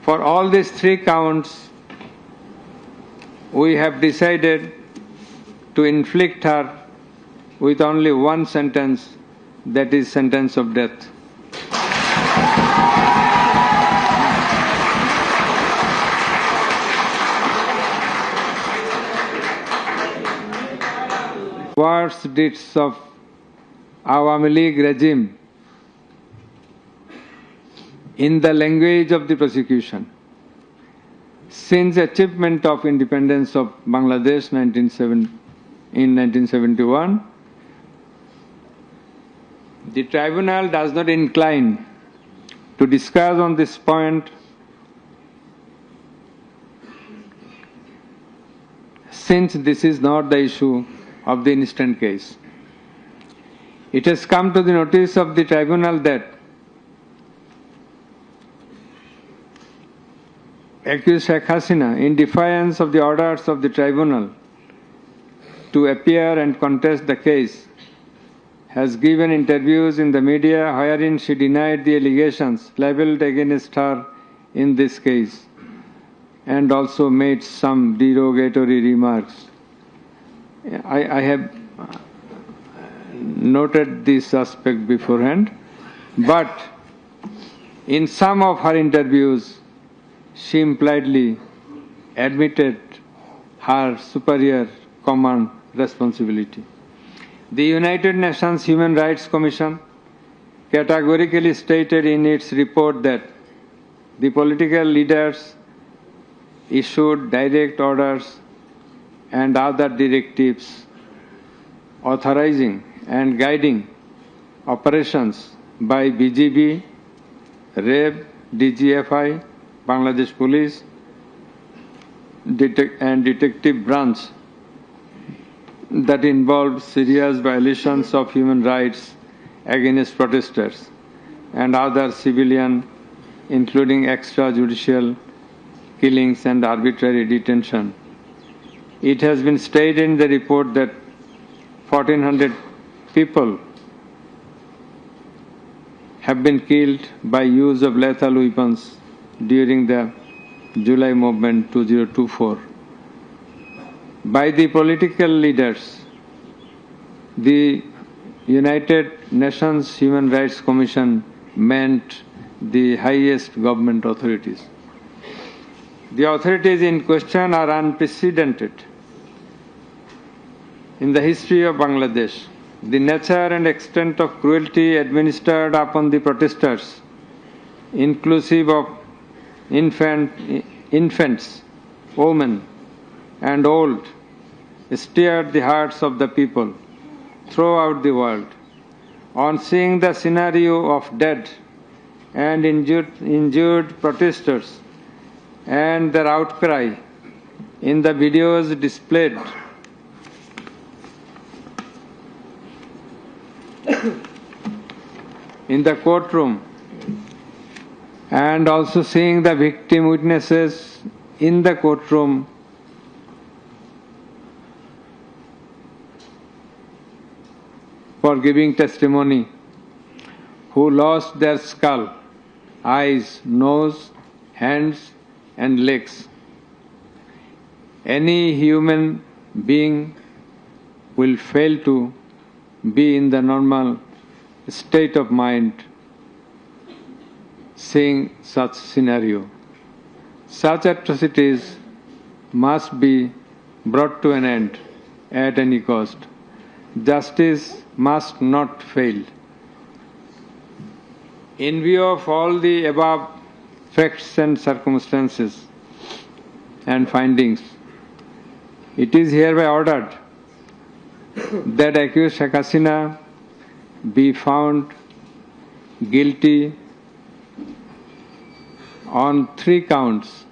For all these 3 counts, we have decided to inflict her with only one sentence, that is sentence of death. Worst deeds of Awami League regime in the language of the prosecution. Since achievement of independence of Bangladesh in 1971, the tribunal does not incline to discuss on this point since this is not the issue of the instant case. It has come to the notice of the tribunal that accused Sheikh Hasina, in defiance of the orders of the tribunal to appear and contest the case, has given interviews in the media wherein she denied the allegations leveled against her in this case and also made some derogatory remarks. I have noted this aspect beforehand, but in some of her interviews, she impliedly admitted her superior command responsibility. The United Nations Human Rights Commission categorically stated in its report that the political leaders issued direct orders and other directives authorizing and guiding operations by BGB, RAB, DGFI, Bangladesh Police, and Detective Branch that involved serious violations of human rights against protesters and other civilian, including extrajudicial killings and arbitrary detention. It has been stated in the report that 1,400 people have been killed by use of lethal weapons during the July movement 2024. By the political leaders, the United Nations Human Rights Commission meant the highest government authorities. The authorities in question are unprecedented in the history of Bangladesh. The nature and extent of cruelty administered upon the protesters, inclusive of infants, women, and old, stirred the hearts of the people throughout the world. On seeing the scenario of dead and injured protesters and their outcry in the videos displayed in the courtroom, and also seeing the victim witnesses in the courtroom, for giving testimony, who lost their skull, eyes, nose, hands, and legs. Any human being will fail to be in the normal state of mind seeing such scenario. Such atrocities must be brought to an end at any cost. Justice must not fail. In view of all the above facts and circumstances and findings, it is hereby ordered that accused Sheikh Hasina be found guilty on 3 counts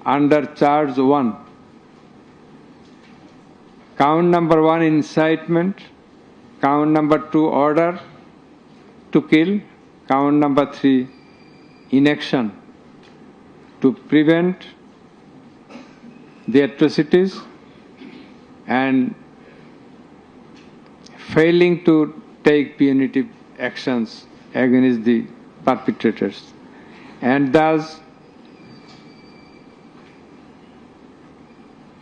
under charge 1. Count number 1, incitement. Count number 2, order to kill. Count number 3, inaction to prevent the atrocities and failing to take punitive actions against the perpetrators, and thus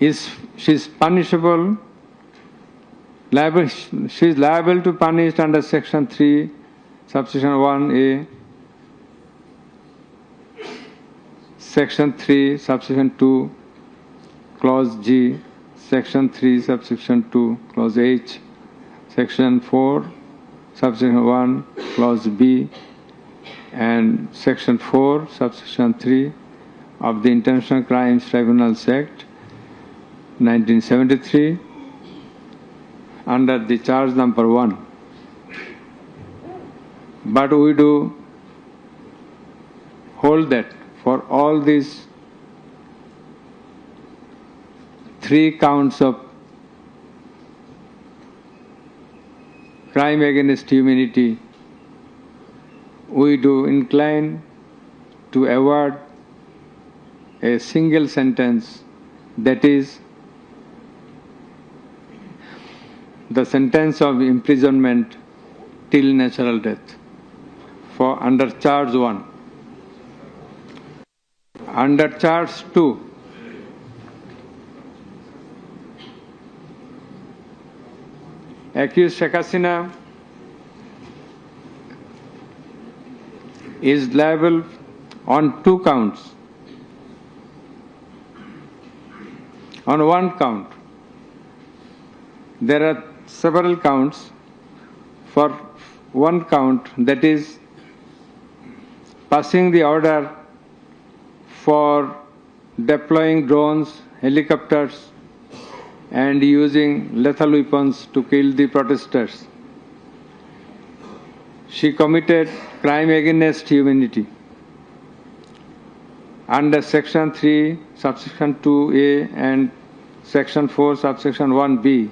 she is punishable, she is liable to punish under section 3, subsection 1A, section 3, subsection 2, clause G, section 3, subsection 2, clause H, section 4, subsection 1, clause B, and section 4, subsection 3 of the International Crimes Tribunals Act 1973 under the charge number 1. But we do hold that for all these 3 counts of crime against humanity, we do incline to award a single sentence, that is the sentence of imprisonment till natural death for under charge 1. Under charge 2, accused Sheikh Hasina is liable on 2 counts. On 1 count, there are several counts. For 1 count, that is passing the order for deploying drones, helicopters, and using lethal weapons to kill the protesters. She committed crime against humanity under section 3, subsection 2A and section 4, subsection 1B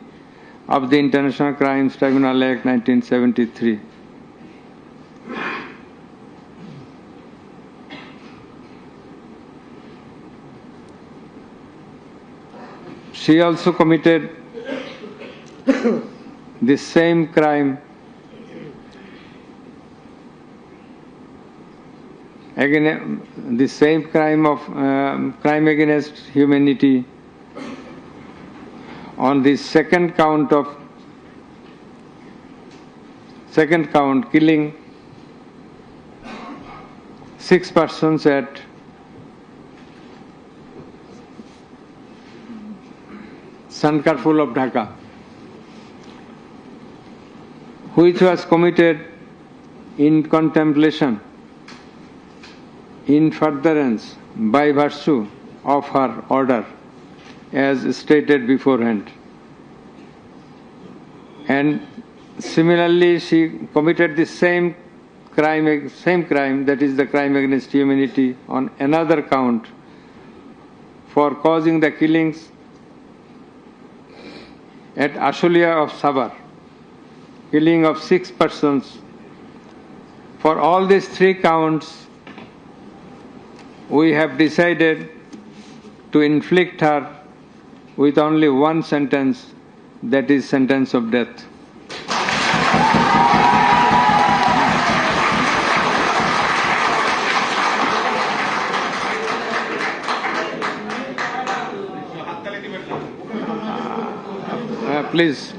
of the International Crimes Tribunal Act 1973. She also committed the same crime crime against humanity on the second count, killing 6 persons at Sankarpur of Dhaka, which was committed in contemplation, in furtherance, by virtue of her order, as stated beforehand. And similarly, she committed the same crime, that is the crime against humanity, on another count for causing the killings at Ashulia of Sabar, killing of 6 persons. For all these 3 counts, we have decided to inflict her with only 1 sentence, that is sentence of death. Please.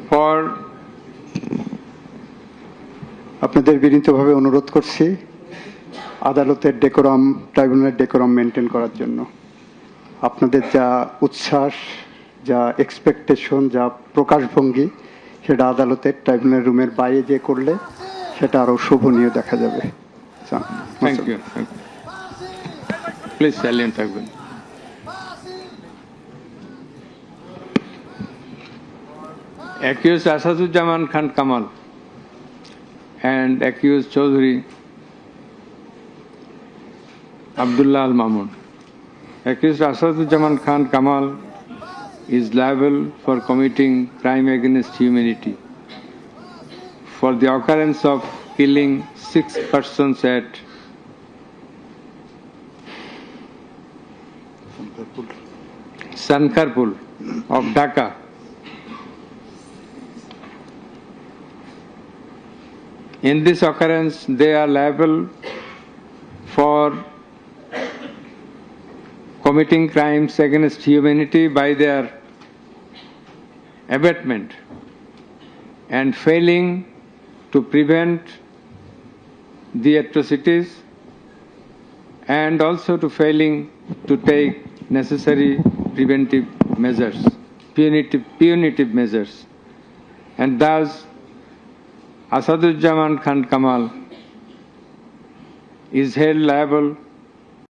For আপনাদের বিনীতভাবে অনুরোধ করছি আদালতের decorum, ট্রাইব্যুনালের decorum maintain করার জন্য। আপনাদের যা উচ্ছ্বাস, যা এক্সপেকটেশন, যা প্রকাশভঙ্গি, সেটা আদালতের ট্রাইব্যুনাল রুমের বাইরে যে করলে সেটা আরো শোভনীয় দেখা যাবে। Thank you. প্লিজ সাইলেন্ট থাকবেন। Accused Asaduzzaman Khan Kamal and accused Chaudhry Abdullah Al Mamun. Accused Asaduzzaman Khan Kamal is liable for committing crime against humanity for the occurrence of killing 6 persons at Sankarpur of Dhaka. In this occurrence, they are liable for committing crimes against humanity by their abatement and failing to prevent the atrocities and also to failing to take necessary preventive measures, punitive measures. And thus, Asaduzzaman Khan Kamal is held liable